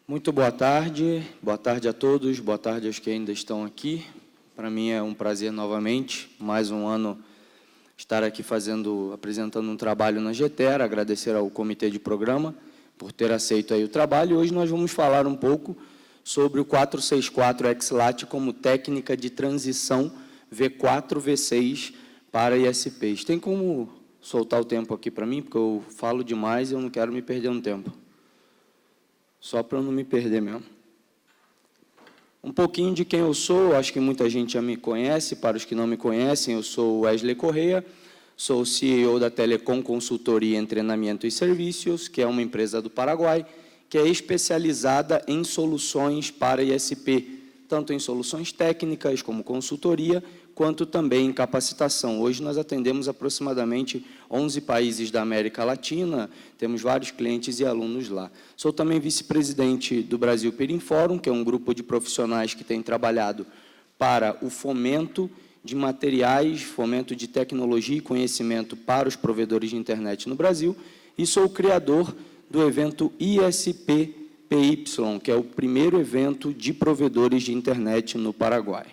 Muito boa tarde a todos, boa tarde aos que ainda estão aqui. Para mim é um prazer novamente, mais um ano, estar aqui apresentando um trabalho na GTERA, agradecer ao comitê de programa por ter aceito aí o trabalho. Hoje nós vamos falar um pouco sobre o 464 XLAT como técnica de transição V4, V6 para ISPs. Tem como soltar o tempo aqui para mim, porque eu falo demais e eu não quero me perder no tempo. Só para eu não me perder mesmo. Um pouquinho de quem eu sou, acho que muita gente já me conhece, para os que não me conhecem, eu sou o Wesley Correia, sou o CEO da Telecom Consultoria em Treinamento e Serviços, que é uma empresa do Paraguai, que é especializada em soluções para ISP, tanto em soluções técnicas como consultoria, quanto também em capacitação. Hoje nós atendemos aproximadamente 11 países da América Latina, temos vários clientes e alunos lá. Sou também vice-presidente do Brasil Perim Fórum, que é um grupo de profissionais que tem trabalhado para o fomento de materiais, fomento de tecnologia e conhecimento para os provedores de internet no Brasil, e sou o criador do evento ISP-PY, que é o primeiro evento de provedores de internet no Paraguai.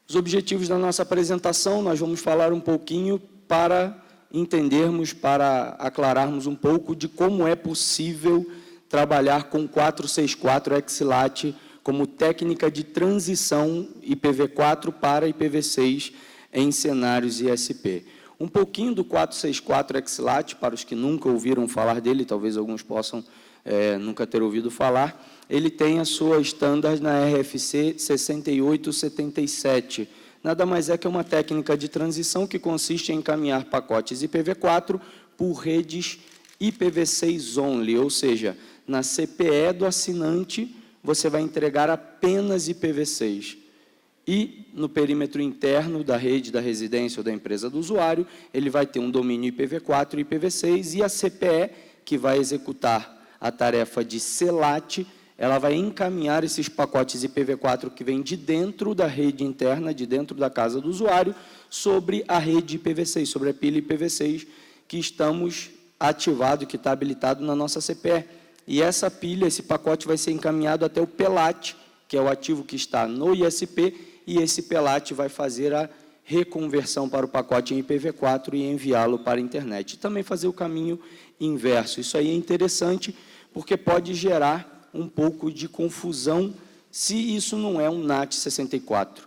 Os objetivos da nossa apresentação, nós vamos falar um pouquinho para entendermos, para aclararmos um pouco de como é possível trabalhar com 464 XLAT como técnica de transição IPv4 para IPv6 em cenários ISP. Um pouquinho do 464 XLAT, para os que nunca ouviram falar dele, talvez alguns possam nunca ter ouvido falar, ele tem a sua standard na RFC 6877. Nada mais é que uma técnica de transição que consiste em encaminhar pacotes IPv4 por redes IPv6 only, ou seja, na CPE do assinante, você vai entregar apenas IPv6. E, no perímetro interno da rede, da residência ou da empresa do usuário, ele vai ter um domínio IPv4 e IPv6, e a CPE, que vai executar a tarefa de CELAT, ela vai encaminhar esses pacotes IPv4 que vêm de dentro da rede interna, de dentro da casa do usuário, sobre a rede IPv6, sobre a pilha IPv6 que estamos ativado, que está habilitado na nossa CPE. E essa pilha, esse pacote vai ser encaminhado até o PELAT, que é o ativo que está no ISP, e esse PELAT vai fazer a reconversão para o pacote em IPv4 e enviá-lo para a internet. E também fazer o caminho inverso. Isso aí é interessante, porque pode gerar um pouco de confusão se isso não é um NAT64.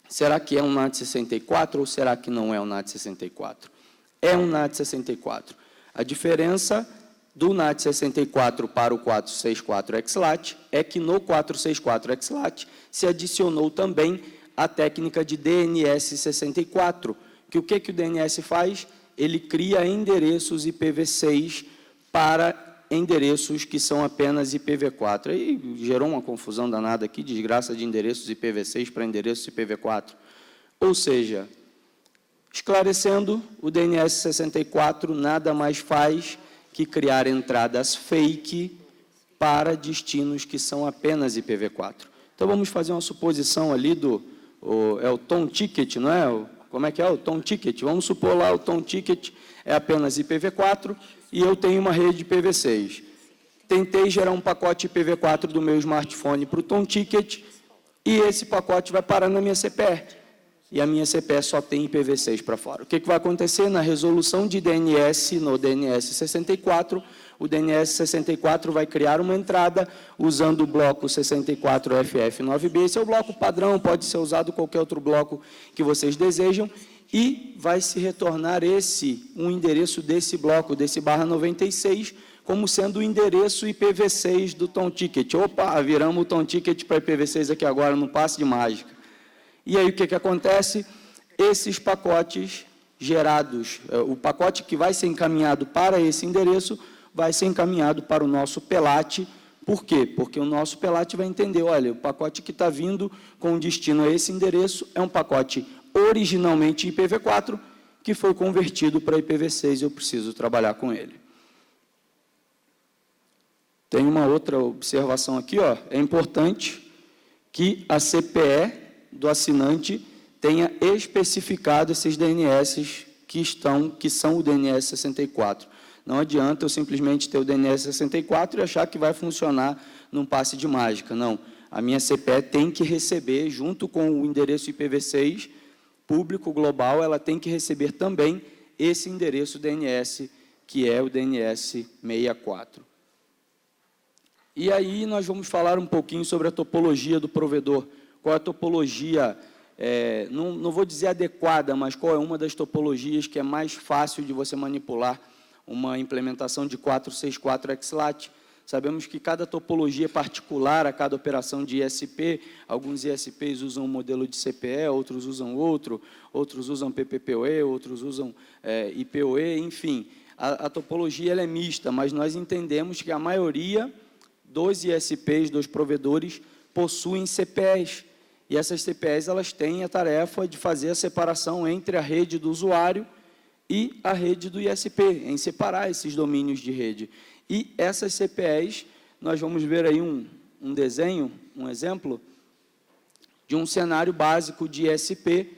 Será que é um NAT64 ou será que não é um NAT64? É um NAT64. A diferença do NAT64 para o 464 XLAT é que no 464 XLAT se adicionou também a técnica de DNS64, que o que o DNS faz? Ele cria endereços IPv6 para endereços que são apenas IPv4. Aí gerou uma confusão danada aqui, desgraça de endereços IPv6 para endereços IPv4. Ou seja, esclarecendo, o DNS64 nada mais faz que criar entradas fake para destinos que são apenas IPv4. Então, vamos fazer uma suposição ali é o tom ticket, não é? Como é que é o tom ticket? Vamos supor lá o tom ticket é apenas IPv4 e eu tenho uma rede IPv6. Tentei gerar um pacote IPv4 do meu smartphone para o tom ticket e esse pacote vai parar na minha CPE. E a minha CPE só tem IPv6 para fora. O que vai acontecer? Na resolução de DNS, no DNS 64, o DNS 64 vai criar uma entrada usando o bloco 64FF9B. Esse é o bloco padrão, pode ser usado qualquer outro bloco que vocês desejam, e vai se retornar um endereço desse bloco, desse /96, como sendo o endereço IPv6 do tom ticket. Opa, viramos o tom ticket para IPv6 aqui agora, no passe de mágica. E aí o que acontece? Esses pacotes gerados, o pacote que vai ser encaminhado para esse endereço, vai ser encaminhado para o nosso PELAT. Por quê? Porque o nosso PELAT vai entender, olha, o pacote que está vindo com destino a esse endereço é um pacote originalmente IPv4, que foi convertido para IPv6 e eu preciso trabalhar com ele. Tem uma outra observação aqui, ó, é importante que a CPE do assinante tenha especificado esses DNS que são o DNS 64. Não adianta eu simplesmente ter o DNS 64 e achar que vai funcionar num passe de mágica. Não. A minha CPE tem que receber, junto com o endereço IPv6 público global, ela tem que receber também esse endereço DNS, que é o DNS 64. E aí nós vamos falar um pouquinho sobre a topologia do provedor. Qual é a topologia, não vou dizer adequada, mas qual é uma das topologias que é mais fácil de você manipular uma implementação de 464 XLAT. Sabemos que cada topologia é particular a cada operação de ISP. Alguns ISPs usam um modelo de CPE, outros usam outro, outros usam PPPoE, outros usam IPoE, enfim. A topologia ela é mista, mas nós entendemos que a maioria dos ISPs, dos provedores, possuem CPEs. E essas CPEs elas têm a tarefa de fazer a separação entre a rede do usuário e a rede do ISP, em separar esses domínios de rede. E essas CPEs, nós vamos ver aí um desenho, um exemplo, de um cenário básico de ISP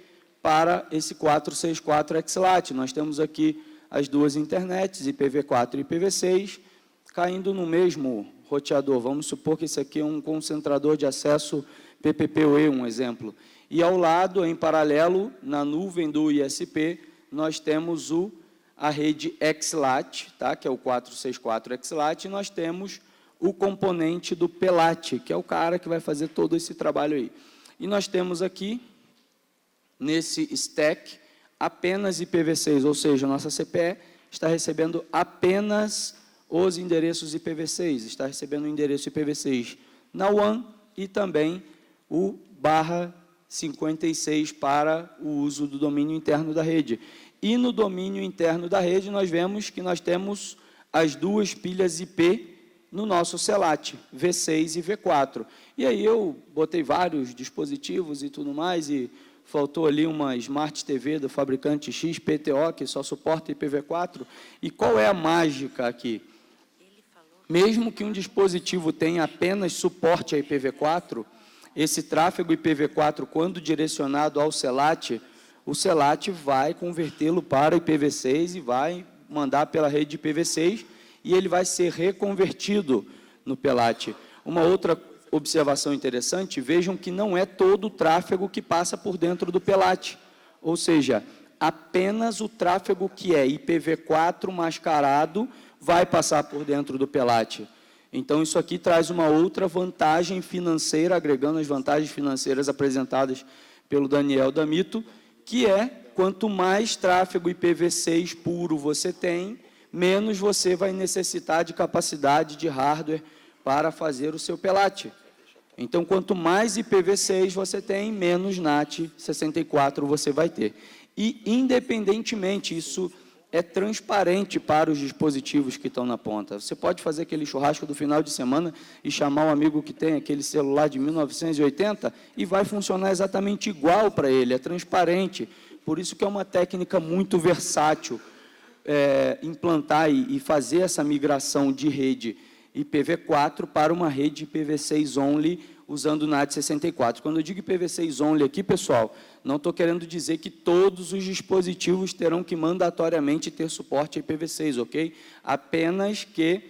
para esse 464 XLAT. Nós temos aqui as duas internets, IPv4 e IPv6, caindo no mesmo roteador. Vamos supor que esse aqui é um concentrador de acesso PPPoE, um exemplo. E ao lado, em paralelo, na nuvem do ISP, nós temos a rede XLAT, tá? Que é o 464 XLAT, e nós temos o componente do PLAT, que é o cara que vai fazer todo esse trabalho aí. E nós temos aqui, nesse stack, apenas IPv6, ou seja, a nossa CPE está recebendo apenas os endereços IPv6, está recebendo o endereço IPv6 na WAN e também o /56 para o uso do domínio interno da rede. E no domínio interno da rede, nós vemos que nós temos as duas pilhas IP no nosso CELAT, V6 e V4. E aí eu botei vários dispositivos e tudo mais, e faltou ali uma Smart TV do fabricante XPTO, que só suporta IPv4. E qual é a mágica aqui? Mesmo que um dispositivo tenha apenas suporte a IPv4, esse tráfego IPv4, quando direcionado ao CELAT, o CELAT vai convertê-lo para IPv6 e vai mandar pela rede de IPv6 e ele vai ser reconvertido no PLAT. Uma outra observação interessante, vejam que não é todo o tráfego que passa por dentro do PLAT, ou seja, apenas o tráfego que é IPv4 mascarado vai passar por dentro do PLAT. Então, isso aqui traz uma outra vantagem financeira, agregando as vantagens financeiras apresentadas pelo Daniel D'Amito, que é, quanto mais tráfego IPv6 puro você tem, menos você vai necessitar de capacidade de hardware para fazer o seu PLAT. Então, quanto mais IPv6 você tem, menos NAT 64 você vai ter. E, independentemente, isso é transparente para os dispositivos que estão na ponta. Você pode fazer aquele churrasco do final de semana e chamar um amigo que tem aquele celular de 1980 e vai funcionar exatamente igual para ele, é transparente. Por isso que é uma técnica muito versátil implantar e fazer essa migração de rede IPv4 para uma rede IPv6 only, usando o NAT 64. Quando eu digo IPv6 only aqui, pessoal, não estou querendo dizer que todos os dispositivos terão que mandatoriamente ter suporte a IPv6, ok? Apenas que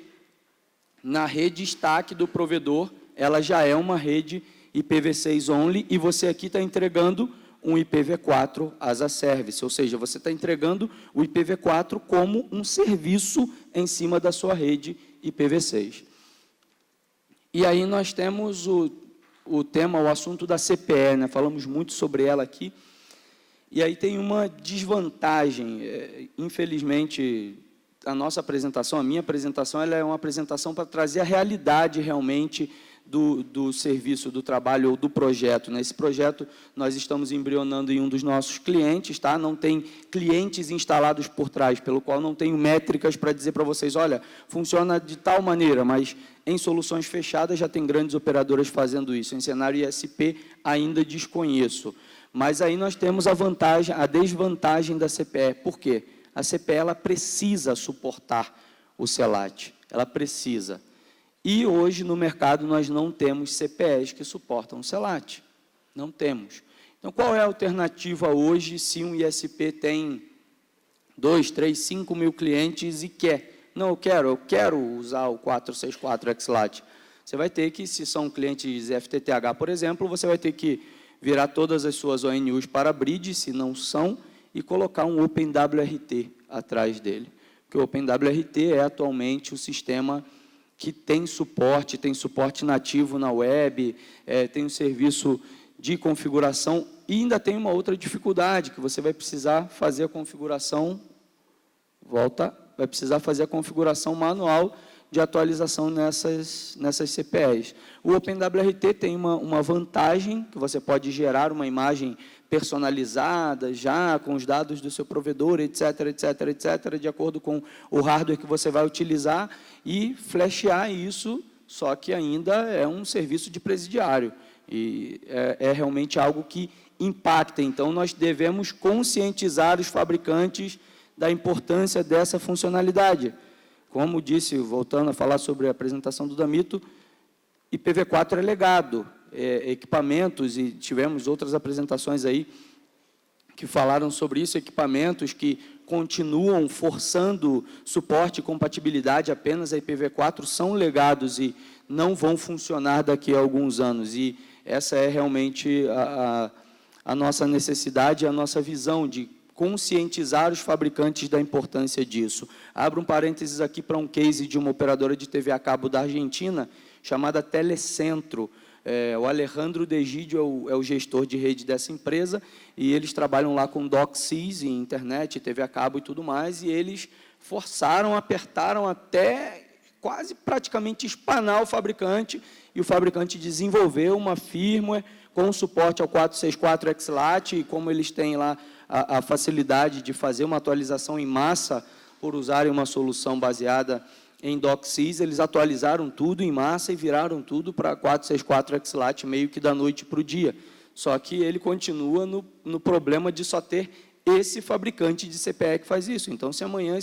na rede stack do provedor, ela já é uma rede IPv6 only e você aqui está entregando um IPv4 as a service, ou seja, você está entregando o IPv4 como um serviço em cima da sua rede IPv6. E aí nós temos o tema, o assunto da CPE, né? Falamos muito sobre ela aqui, e aí tem uma desvantagem, infelizmente, a nossa apresentação, a minha apresentação, ela é uma apresentação para trazer a realidade realmente do serviço, do trabalho ou do projeto. Nesse projeto, nós estamos embrionando em um dos nossos clientes, tá? Não tem clientes instalados por trás, pelo qual não tenho métricas para dizer para vocês, olha, funciona de tal maneira, mas em soluções fechadas já tem grandes operadoras fazendo isso. Em cenário ISP, ainda desconheço. Mas aí nós temos a vantagem, a desvantagem da CPE. Por quê? A CPE ela precisa suportar o CELAT, ela precisa. E hoje no mercado nós não temos CPEs que suportam o CELAT, não temos. Então qual é a alternativa hoje se um ISP tem 2, 3, 5 mil clientes e quer Não, eu quero usar o 464 XLAT. Você vai ter que, se são clientes FTTH, por exemplo, você vai ter que virar todas as suas ONUs para Bridge, se não são, e colocar um OpenWRT atrás dele. Porque o OpenWRT é atualmente o sistema que tem suporte nativo na web, tem um serviço de configuração, e ainda tem uma outra dificuldade, que você vai precisar fazer a configuração, vai precisar fazer a configuração manual de atualização nessas CPEs. O OpenWRT tem uma vantagem, que você pode gerar uma imagem personalizada, já com os dados do seu provedor, etc., etc., etc., de acordo com o hardware que você vai utilizar, e flashear isso, só que ainda é um serviço de presidiário, e é realmente algo que impacta. Então, nós devemos conscientizar os fabricantes da importância dessa funcionalidade. Como disse, voltando a falar sobre a apresentação do Damito, IPv4 é legado, equipamentos, e tivemos outras apresentações aí que falaram sobre isso, equipamentos que continuam forçando suporte e compatibilidade apenas a IPv4 são legados e não vão funcionar daqui a alguns anos. E essa é realmente a nossa necessidade, a nossa visão de conscientizar os fabricantes da importância disso. Abro um parênteses aqui para um case de uma operadora de TV a cabo da Argentina, chamada Telecentro. O Alejandro Degidio é o gestor de rede dessa empresa, e eles trabalham lá com DOCSIS, em internet, TV a cabo e tudo mais, e eles forçaram, apertaram até quase praticamente espanar o fabricante, e o fabricante desenvolveu uma firmware com suporte ao 464 XLAT, e como eles têm lá a facilidade de fazer uma atualização em massa, por usarem uma solução baseada em DOCSIS, eles atualizaram tudo em massa e viraram tudo para 464 XLAT meio que da noite para o dia. Só que ele continua no problema de só ter esse fabricante de CPE que faz isso. Então, se amanhã,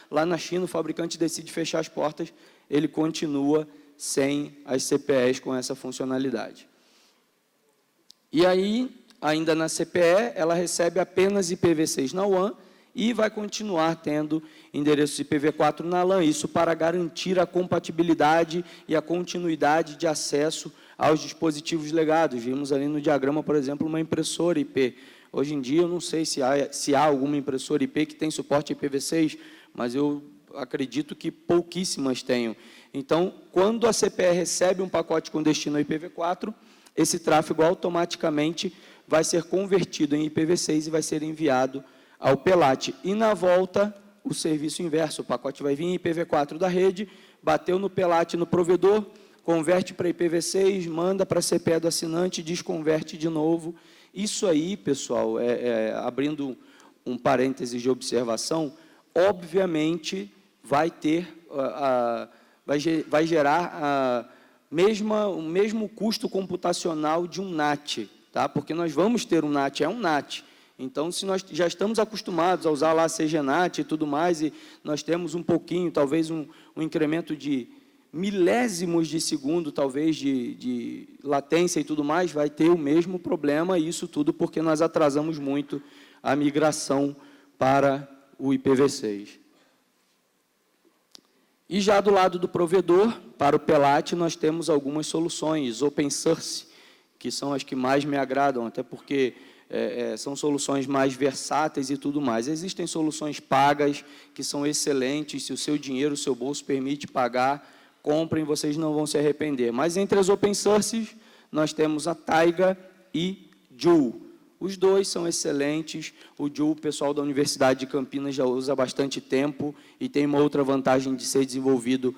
lá na China, o fabricante decide fechar as portas, ele continua sem as CPEs com essa funcionalidade. E aí, ainda na CPE, ela recebe apenas IPv6 na WAN e vai continuar tendo endereços IPv4 na LAN, isso para garantir a compatibilidade e a continuidade de acesso aos dispositivos legados. Vimos ali no diagrama, por exemplo, uma impressora IP. Hoje em dia, eu não sei se há alguma impressora IP que tem suporte IPv6, mas eu acredito que pouquíssimas tenham. Então, quando a CPE recebe um pacote com destino ao IPv4, esse tráfego automaticamente vai ser convertido em IPv6 e vai ser enviado ao PELAT. E, na volta, o serviço inverso, o pacote vai vir em IPv4 da rede, bateu no PELAT no provedor, converte para IPv6, manda para a CPE do assinante, desconverte de novo. Isso aí, pessoal, abrindo um parêntese de observação, obviamente vai gerar o mesmo custo computacional de um NAT, tá? Porque nós vamos ter um NAT, é um NAT. Então, se nós já estamos acostumados a usar lá a CGNAT e tudo mais, e nós temos um pouquinho, talvez um incremento de milésimos de segundo, talvez, de latência e tudo mais, vai ter o mesmo problema, e isso tudo porque nós atrasamos muito a migração para o IPv6. E já do lado do provedor, para o PELAT, nós temos algumas soluções open source, que são as que mais me agradam, até porque são soluções mais versáteis e tudo mais. Existem soluções pagas, que são excelentes, se o seu dinheiro, o seu bolso permite pagar, comprem, vocês não vão se arrepender. Mas entre as open sources, nós temos a Taiga e Joule. Os dois são excelentes. O Joule, o pessoal da Universidade de Campinas já usa há bastante tempo e tem uma outra vantagem de ser desenvolvido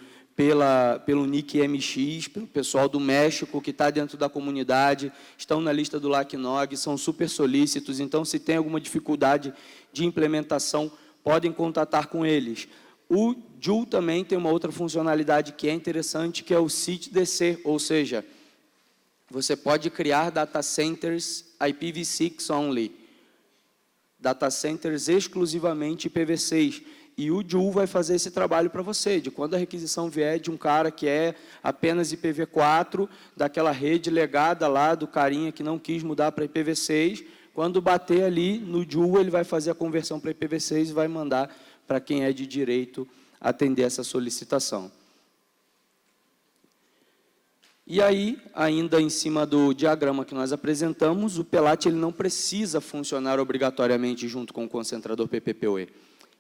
pelo NIC MX, pelo pessoal do México, que está dentro da comunidade, estão na lista do LACNOG, são super solícitos, então, se tem alguma dificuldade de implementação, podem contatar com eles. O Joule também tem uma outra funcionalidade que é interessante, que é o SIT-DC, ou seja, você pode criar data centers IPv6 only, data centers exclusivamente IPv6, e o Joule vai fazer esse trabalho para você, de quando a requisição vier de um cara que é apenas IPv4, daquela rede legada lá do carinha que não quis mudar para IPv6, quando bater ali no Joule, ele vai fazer a conversão para IPv6 e vai mandar para quem é de direito atender essa solicitação. E aí, ainda em cima do diagrama que nós apresentamos, o PELAT ele não precisa funcionar obrigatoriamente junto com o concentrador PPPoE.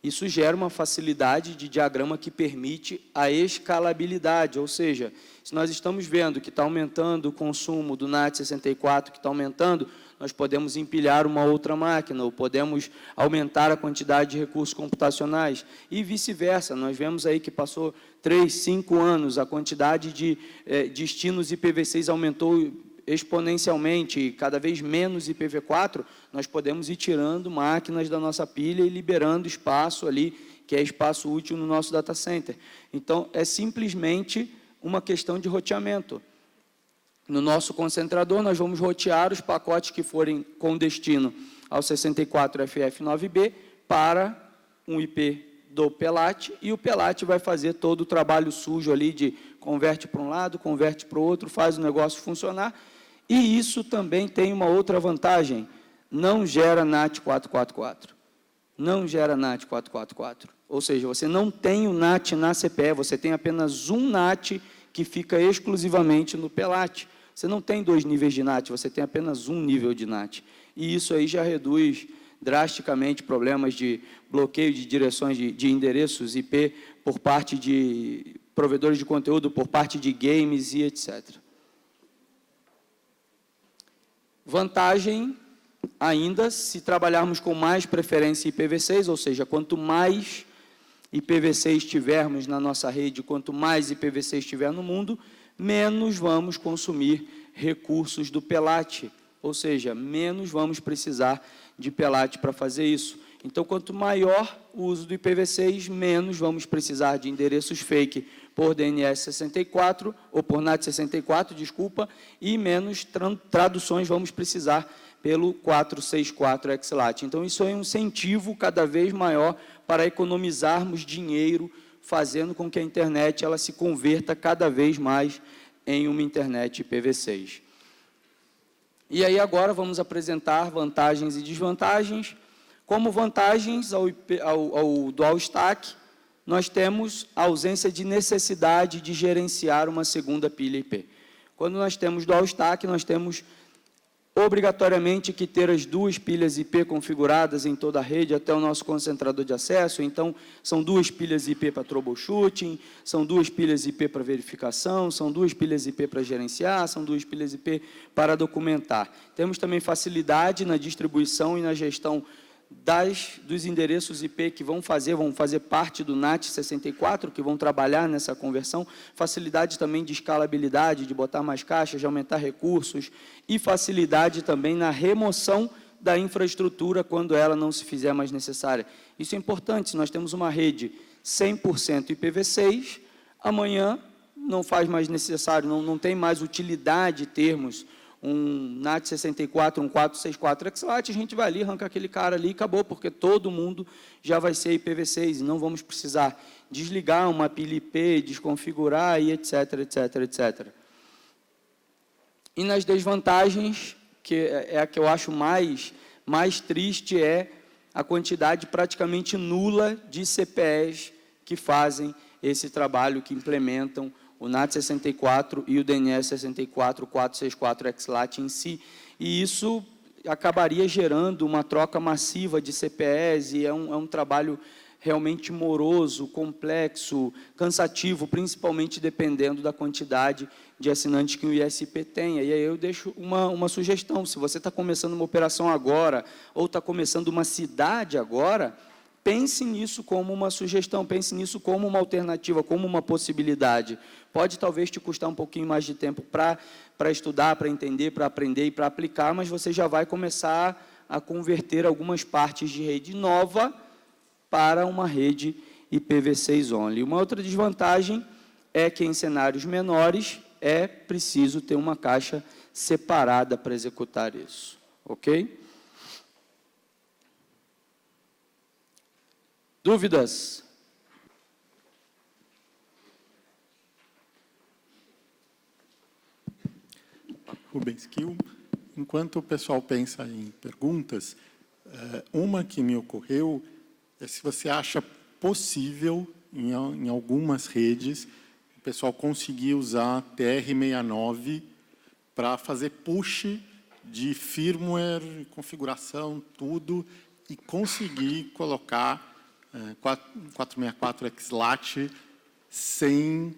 Isso gera uma facilidade de diagrama que permite a escalabilidade, ou seja, se nós estamos vendo que está aumentando o consumo do NAT64, que está aumentando, nós podemos empilhar uma outra máquina, ou podemos aumentar a quantidade de recursos computacionais, e vice-versa. Nós vemos aí que passou 3, 5 anos, a quantidade de destinos IPv6 aumentou exponencialmente, e cada vez menos IPv4, nós podemos ir tirando máquinas da nossa pilha e liberando espaço ali, que é espaço útil no nosso data center. Então, é simplesmente uma questão de roteamento. No nosso concentrador, nós vamos rotear os pacotes que forem com destino ao 64FF9B para um IP do PELAT, e o PELAT vai fazer todo o trabalho sujo ali de converte para um lado, converte para o outro, faz o negócio funcionar. E isso também tem uma outra vantagem, não gera NAT 444. Não gera NAT 444. Ou seja, você não tem o NAT na CPE, você tem apenas um NAT que fica exclusivamente no PELAT. Você não tem 2 níveis de NAT, você tem apenas um nível de NAT. E isso aí já reduz drasticamente problemas de bloqueio de direções de endereços IP por parte de provedores de conteúdo, por parte de games e etc. Vantagem, ainda, se trabalharmos com mais preferência IPv6, ou seja, quanto mais IPv6 tivermos na nossa rede, quanto mais IPv6 tiver no mundo, menos vamos consumir recursos do PELAT, ou seja, menos vamos precisar de PELAT para fazer isso. Então, quanto maior o uso do IPv6, menos vamos precisar de endereços fake por DNS64, ou por NAT64, desculpa, e menos traduções vamos precisar pelo 464 XLAT. Então, isso é um incentivo cada vez maior para economizarmos dinheiro, fazendo com que a internet ela se converta cada vez mais em uma internet IPv6. E aí, agora, vamos apresentar vantagens e desvantagens. Como vantagens ao Dual Stack, nós temos a ausência de necessidade de gerenciar uma segunda pilha IP. Quando nós temos Dual Stack, nós temos obrigatoriamente que ter as 2 pilhas IP configuradas em toda a rede até o nosso concentrador de acesso. Então, são 2 pilhas IP para troubleshooting, são 2 pilhas IP para verificação, são 2 pilhas IP para gerenciar, são 2 pilhas IP para documentar. Temos também facilidade na distribuição e na gestão dos endereços IP que vão fazer parte do NAT64, que vão trabalhar nessa conversão, facilidade também de escalabilidade, de botar mais caixas, de aumentar recursos, e facilidade também na remoção da infraestrutura quando ela não se fizer mais necessária. Isso é importante, se nós temos uma rede 100% IPv6, amanhã não faz mais necessário, não tem mais utilidade termos um NAT64, um 464 XLAT, a gente vai ali, arranca aquele cara ali e acabou, porque todo mundo já vai ser IPv6 e não vamos precisar desligar uma pilha IP, desconfigurar e etc, etc, etc. E nas desvantagens, que é a que eu acho mais triste, é a quantidade praticamente nula de CPEs que fazem esse trabalho, que implementam o NAT64 e o DNS64, 464 XLAT em si, e isso acabaria gerando uma troca massiva de CPEs, e é um trabalho realmente moroso, complexo, cansativo, principalmente dependendo da quantidade de assinantes que o ISP tenha. E aí eu deixo uma sugestão: se você está começando uma operação agora, ou está começando uma cidade agora, pense nisso como uma sugestão, pense nisso como uma alternativa, como uma possibilidade. Pode talvez te custar um pouquinho mais de tempo para estudar, para entender, para aprender e para aplicar, mas você já vai começar a converter algumas partes de rede nova para uma rede IPv6 only. Uma outra desvantagem é que em cenários menores é preciso ter uma caixa separada para executar isso. Ok? Dúvidas? Rubens Kiel. Enquanto o pessoal pensa em perguntas, uma que me ocorreu é se você acha possível em algumas redes, o pessoal conseguia usar TR-69 para fazer push de firmware, configuração, tudo, e conseguir colocar 464 XLAT sem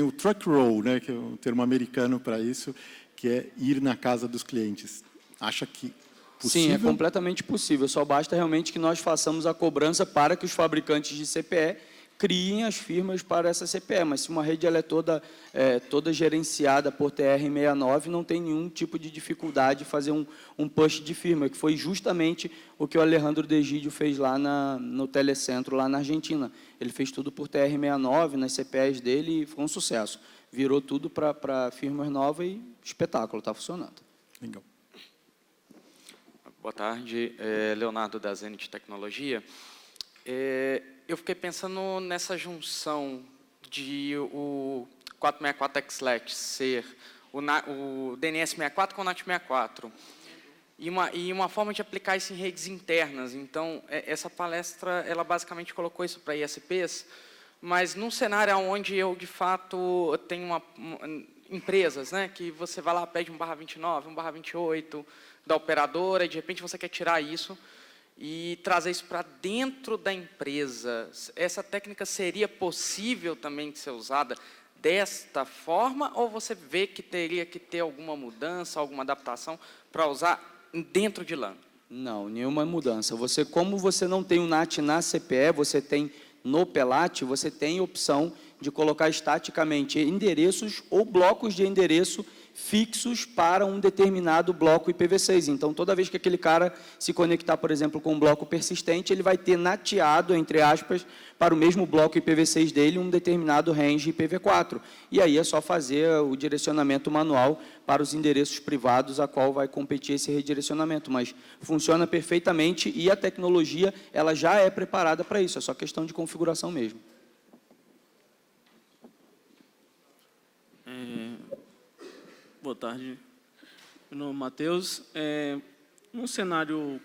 o truck roll, né, que é o termo americano para isso, que é ir na casa dos clientes. Acha que possível? Sim, é completamente possível. Só basta realmente que nós façamos a cobrança para que os fabricantes de CPE criem as firmas para essa CPE. Mas se uma rede ela é toda gerenciada por TR-69, não tem nenhum tipo de dificuldade de fazer um push de firma, que foi justamente o que o Alejandro Degídio fez lá no Telecentro, lá na Argentina. Ele fez tudo por TR-69, nas CPEs dele, e foi um sucesso. Virou tudo para firmas novas e espetáculo, está funcionando. Legal. Boa tarde, Leonardo da Zenit Tecnologia. Eu fiquei pensando nessa junção de o 464 XLAT ser o DNS 64 com o NAT 64 e uma forma de aplicar isso em redes internas. Então, essa palestra, ela basicamente colocou isso para ISPs, mas num cenário onde eu, de fato, tenho empresas, né, que você vai lá, pede 1/29, 1/28 da operadora, e de repente você quer tirar isso e trazer isso para dentro da empresa. Essa técnica seria possível também de ser usada desta forma, ou você vê que teria que ter alguma mudança, alguma adaptação para usar dentro de LAN? Não, nenhuma mudança. Como você não tem o NAT na CPE, você tem no PELAT, você tem a opção de colocar estaticamente endereços ou blocos de endereço fixos para um determinado bloco IPv6. Então, toda vez que aquele cara se conectar, por exemplo, com um bloco persistente, ele vai ter nateado, entre aspas, para o mesmo bloco IPv6 dele, um determinado range IPv4. E aí é só fazer o direcionamento manual para os endereços privados a qual vai competir esse redirecionamento. Mas funciona perfeitamente e a tecnologia ela já é preparada para isso, é só questão de configuração mesmo. Boa tarde, meu nome é Matheus. Num cenário,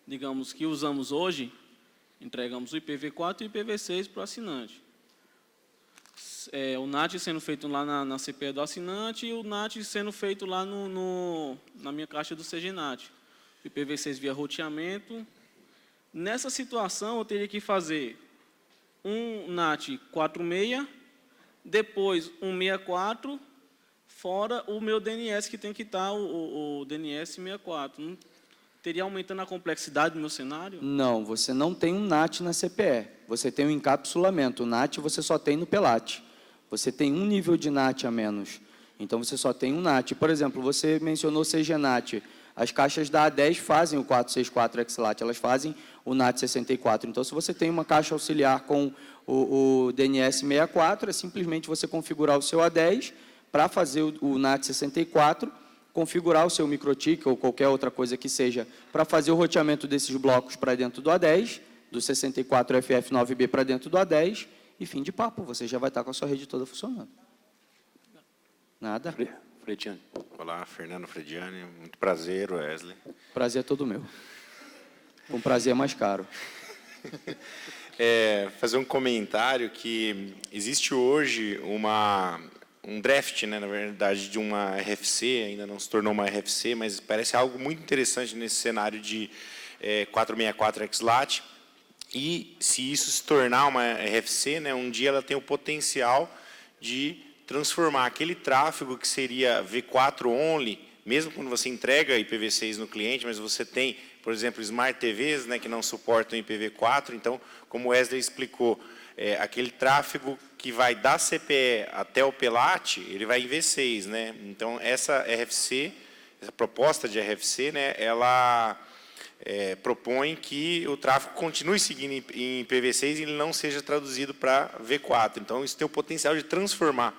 digamos, que usamos hoje, entregamos o IPv4 e o IPv6 para o assinante. O NAT sendo feito lá na CPE do assinante e o NAT sendo feito lá na minha caixa do CGNAT. O IPv6 via roteamento. Nessa situação, eu teria que fazer um NAT 46, depois um 64, fora o meu DNS, que tem que estar o DNS 64. Não teria aumentando a complexidade do meu cenário? Não, você não tem um NAT na CPE. Você tem um encapsulamento. O NAT você só tem no PELAT. Você tem um nível de NAT a menos. Então, você só tem um NAT. Por exemplo, você mencionou CGNAT. As caixas da A10 fazem o 464 XLAT. Elas fazem o NAT 64. Então, se você tem uma caixa auxiliar com o DNS 64, é simplesmente você configurar o seu A10 para fazer o NAT 64, configurar o seu MikroTik ou qualquer outra coisa que seja para fazer o roteamento desses blocos para dentro do A10, do 64FF9B para dentro do A10, e fim de papo, você já vai estar com a sua rede toda funcionando. Nada? Frediani. Olá, Fernando Frediani. Muito prazer, Wesley. Prazer é todo meu. Com prazer é mais caro. Fazer um comentário que existe hoje um draft, né, na verdade, de uma RFC, ainda não se tornou uma RFC, mas parece algo muito interessante nesse cenário de 464 XLAT. E se isso se tornar uma RFC, né, um dia ela tem o potencial de transformar aquele tráfego que seria V4 only, mesmo quando você entrega IPv6 no cliente, mas você tem, por exemplo, Smart TVs, né, que não suportam IPv4. Então, como o Wesley explicou, aquele tráfego que vai da CPE até o PELAT, ele vai em V6, né? Então, essa RFC, essa proposta de RFC, né, ela propõe que o tráfego continue seguindo em IPv6 e ele não seja traduzido para V4. Então, isso tem o potencial de transformar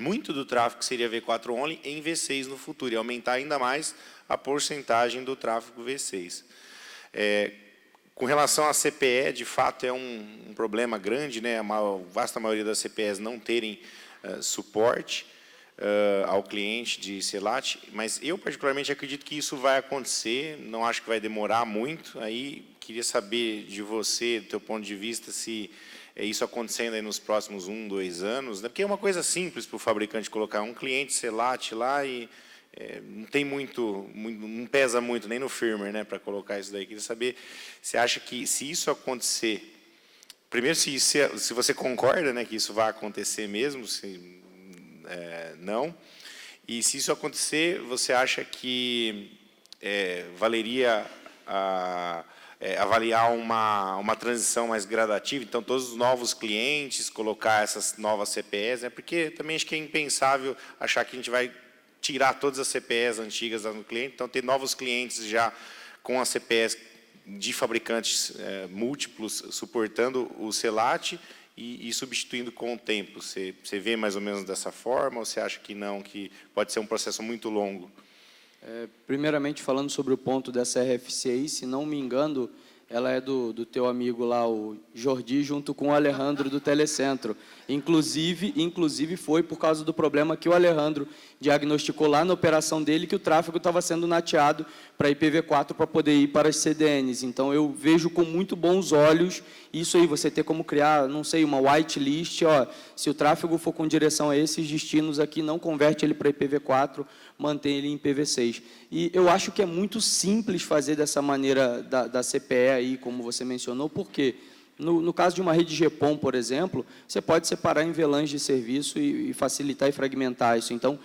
muito do tráfego que seria V4 only em V6 no futuro e aumentar ainda mais a porcentagem do tráfego V6. Com relação à CPE, de fato, é um problema grande, né? A vasta maioria das CPEs não terem suporte. ao cliente de CELAT, mas eu particularmente acredito que isso vai acontecer, não acho que vai demorar muito. Aí queria saber de você, do teu ponto de vista, se é isso acontecendo aí nos próximos 1, 2 anos, né? Porque é uma coisa simples para o fabricante colocar um cliente CELAT lá e não tem não pesa muito nem no firmware, né, para colocar isso daí. Queria saber, você acha que se isso acontecer, primeiro se você concorda, né, que isso vai acontecer mesmo, se não, e se isso acontecer, você acha que valeria avaliar uma transição mais gradativa, então todos os novos clientes, colocar essas novas CPEs, né? Porque também acho que é impensável achar que a gente vai tirar todas as CPEs antigas do cliente, então ter novos clientes já com as CPEs de fabricantes múltiplos suportando o CELAT e substituindo com o tempo. Você vê mais ou menos dessa forma ou você acha que não, que pode ser um processo muito longo? Primeiramente, falando sobre o ponto dessa RFC aí, se não me engano, ela é do teu amigo lá, o Jordi, junto com o Alejandro do Telecentro. Inclusive foi por causa do problema que o Alejandro diagnosticou lá na operação dele, que o tráfego estava sendo nateado para IPv4 para poder ir para as CDNs. Então, eu vejo com muito bons olhos isso aí, você ter como criar, não sei, uma whitelist, se o tráfego for com direção a esses destinos aqui, não converte ele para IPv4, mantém ele em IPv6. E eu acho que é muito simples fazer dessa maneira da CPE aí, como você mencionou, porque no caso de uma rede GPON, por exemplo, você pode separar em VLANs de serviço e facilitar e fragmentar isso. Então,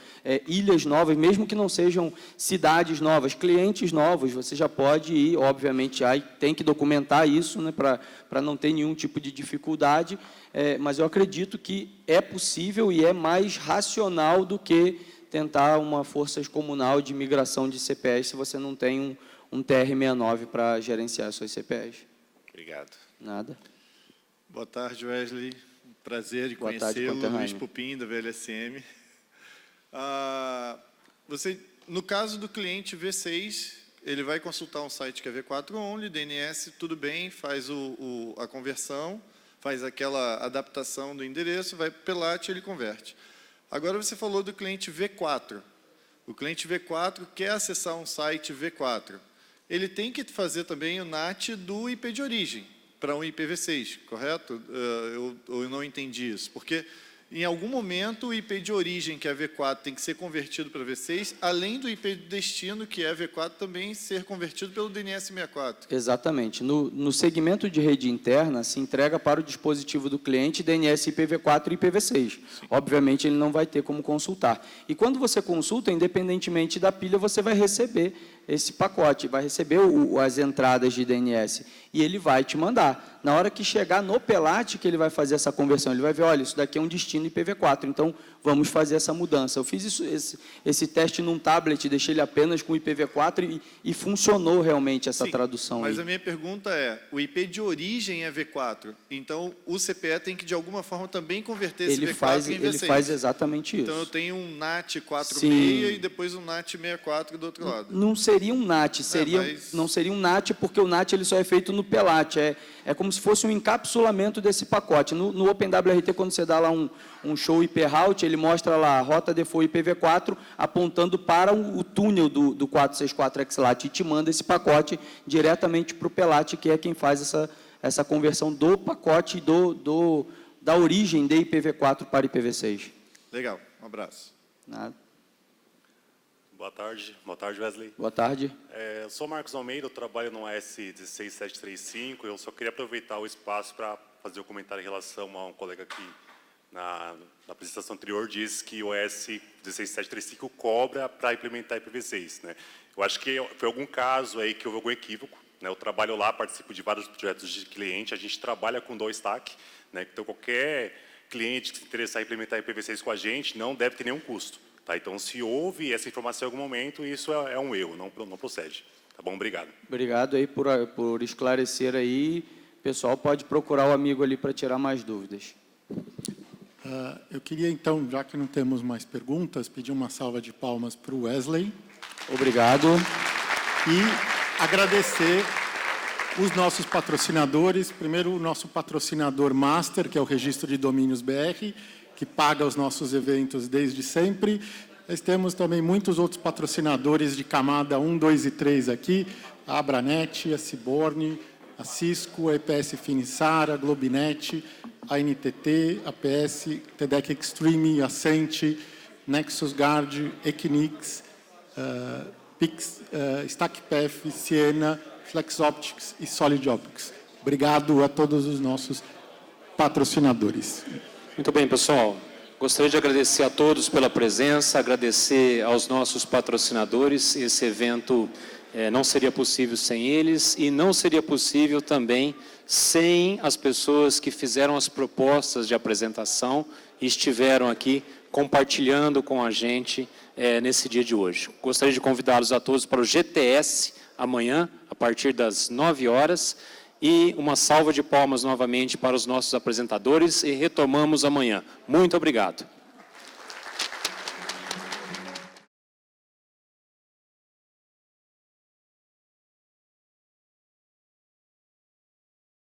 ilhas novas, mesmo que não sejam cidades novas, clientes novos, você já pode ir, obviamente, aí tem que documentar isso, né, para não ter nenhum tipo de dificuldade, mas eu acredito que é possível e é mais racional do que tentar uma força comunal de migração de CPEs se você não tem um TR-69 para gerenciar as suas CPEs. Obrigado. Nada. Boa tarde, Wesley. Prazer de Boa tarde, conhecê-lo, conterrâneo. Luiz Pupim, da VLSM. No caso do cliente V6, ele vai consultar um site que é V4 Only, DNS, tudo bem, faz a conversão, faz aquela adaptação do endereço, vai para o PELAT e ele converte. Agora você falou do cliente V4. O cliente V4 quer acessar um site V4. Ele tem que fazer também o NAT do IP de origem para um IPv6, correto? Eu não entendi isso, porque em algum momento o IP de origem, que é V4, tem que ser convertido para V6, além do IP de destino, que é V4, também ser convertido pelo DNS64. Exatamente. No segmento de rede interna, se entrega para o dispositivo do cliente DNS IPv4 e IPv6. Sim. Obviamente, ele não vai ter como consultar. E quando você consulta, independentemente da pilha, você vai receber esse pacote, vai receber as entradas de DNS e ele vai te mandar. Na hora que chegar no PELAT, que ele vai fazer essa conversão, ele vai ver, olha, isso daqui é um destino IPv4, então vamos fazer essa mudança. Eu fiz esse teste num tablet, deixei ele apenas com IPv4 e funcionou realmente essa tradução. Mas aí. A minha pergunta é, o IP de origem é V4, então o CPE tem que de alguma forma também converter esse V4 em V6. Ele faz exatamente isso. Então eu tenho um NAT 46 Sim. e depois um NAT 64 do outro lado. Não seria um NAT, não seria um NAT, porque o NAT ele só é feito no PELAT, é como se fosse um encapsulamento desse pacote. No OpenWRT, quando você dá lá um show IP route, ele mostra lá a rota default IPv4 apontando para o túnel do 464XLAT e te manda esse pacote diretamente para o PELAT, que é quem faz essa conversão do pacote da origem de IPv4 para IPv6. Legal, um abraço. Nada. Boa tarde, Wesley. Boa tarde. Eu sou Marcos Almeida, eu trabalho no S16735. Eu só queria aproveitar o espaço para fazer um comentário em relação a um colega que, na apresentação anterior, disse que o S16735 cobra para implementar IPv6. Né? Eu acho que foi algum caso aí que houve algum equívoco. Né? Eu trabalho lá, participo de vários projetos de cliente, a gente trabalha com dual stack. Né? Então, qualquer cliente que se interessar em implementar IPv6 com a gente não deve ter nenhum custo. Tá, então, se houve essa informação em algum momento, isso é um erro, não procede. Tá bom? Obrigado. Obrigado aí por esclarecer aí. O pessoal pode procurar o amigo ali para tirar mais dúvidas. Eu queria, então, já que não temos mais perguntas, pedir uma salva de palmas para o Wesley. Obrigado. E agradecer os nossos patrocinadores. Primeiro, o nosso patrocinador master, que é o Registro de Domínios BR, que paga os nossos eventos desde sempre. Nós temos também muitos outros patrocinadores de camada 1, 2 e 3 aqui, a Abranet, a Ciborne, a Cisco, a EPS Finisar, a Globinet, a NTT, a PS, TEDEC Extreme, Ascent, Nexus Guard, Equinix, Pix, StackPath, Siena, FlexOptics e Solid Optics. Obrigado a todos os nossos patrocinadores. Muito bem, pessoal. Gostaria de agradecer a todos pela presença, agradecer aos nossos patrocinadores. Esse evento não seria possível sem eles e não seria possível também sem as pessoas que fizeram as propostas de apresentação e estiveram aqui compartilhando com a gente nesse dia de hoje. Gostaria de convidá-los a todos para o GTS amanhã, a partir das 9 horas, e uma salva de palmas novamente para os nossos apresentadores e retomamos amanhã. Muito obrigado.